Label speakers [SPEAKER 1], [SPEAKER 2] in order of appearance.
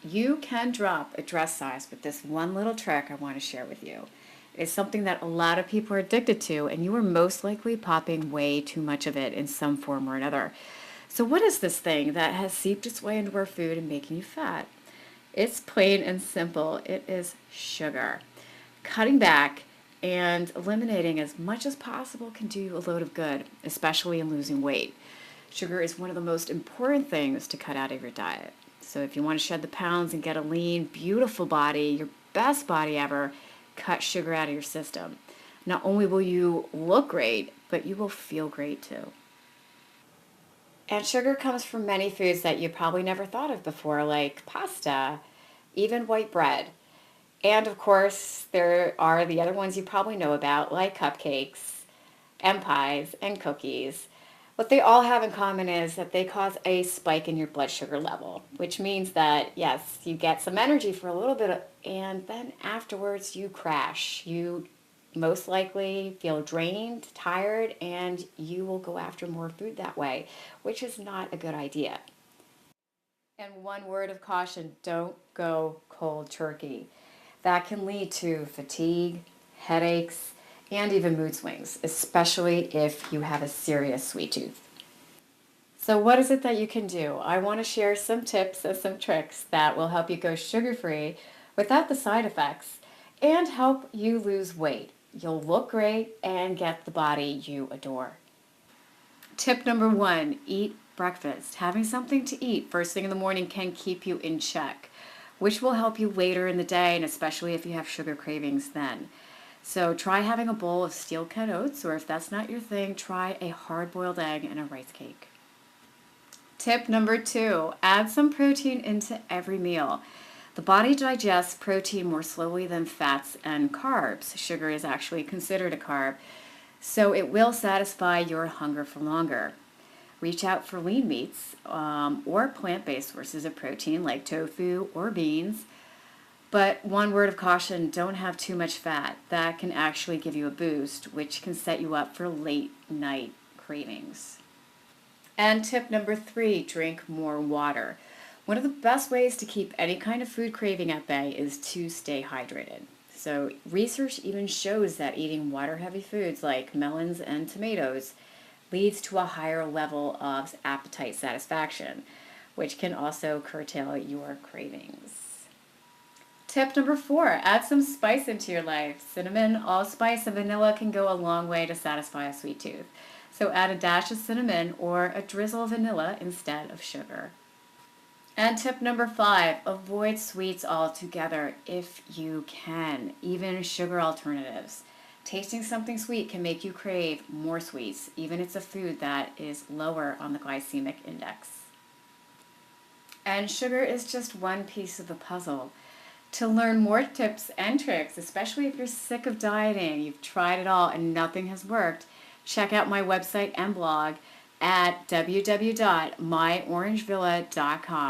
[SPEAKER 1] You can drop a dress size with this one little trick I want to share with you. It's something that a lot of people are addicted to, and you are most likely popping way too much of it in some form or another. So, what is this thing that has seeped its way into our food and making you fat? It's plain and simple. It is sugar. Cutting back and eliminating as much as possible can do you a load of good, especially in losing weight. Sugar is one of the most important things to cut out of your diet. So if you want to shed the pounds and get a lean, beautiful body, your best body ever, cut sugar out of your system. Not only will you look great, but you will feel great too. And sugar comes from many foods that you probably never thought of before, like pasta, even white bread. And of course, there are the other ones you probably know about, like cupcakes and pies and cookies. What they all have in common is that they cause a spike in your blood sugar level, which means that, yes, you get some energy for a little bit, and then afterwards you crash. You most likely feel drained, tired, and you will go after more food that way, which is not a good idea. And one word of caution, don't go cold turkey. That can lead to fatigue, headaches, and even mood swings, especially if you have a serious sweet tooth. So, what is it that you can do? I want to share some tips and some tricks that will help you go sugar free without the side effects and help you lose weight. You'll look great and get the body you adore. Tip number one, eat breakfast. Having something to eat first thing in the morning can keep you in check, which will help you later in the day, and especially if you have sugar cravings then. So try having a bowl of steel cut oats, or if that's not your thing, try a hard boiled egg and a rice cake. Tip number two, add some protein into every meal. The body digests protein more slowly than fats and carbs. Sugar is actually considered a carb, so it will satisfy your hunger for longer. Reach out for lean meats or plant-based sources of protein like tofu or beans. But one word of caution, don't have too much fat. That can actually give you a boost, which can set you up for late night cravings. And tip number three, drink more water. One of the best ways to keep any kind of food craving at bay is to stay hydrated. So research even shows that eating water-heavy foods like melons and tomatoes leads to a higher level of appetite satisfaction, which can also curtail your cravings. Tip number four, add some spice into your life. Cinnamon, allspice, and vanilla can go a long way to satisfy a sweet tooth. So add a dash of cinnamon or a drizzle of vanilla instead of sugar. And tip number five, avoid sweets altogether if you can, even sugar alternatives. Tasting something sweet can make you crave more sweets, even if it's a food that is lower on the glycemic index. And sugar is just one piece of the puzzle. To learn more tips and tricks, especially if you're sick of dieting, you've tried it all and nothing has worked, check out my website and blog at www.myorangevilla.com.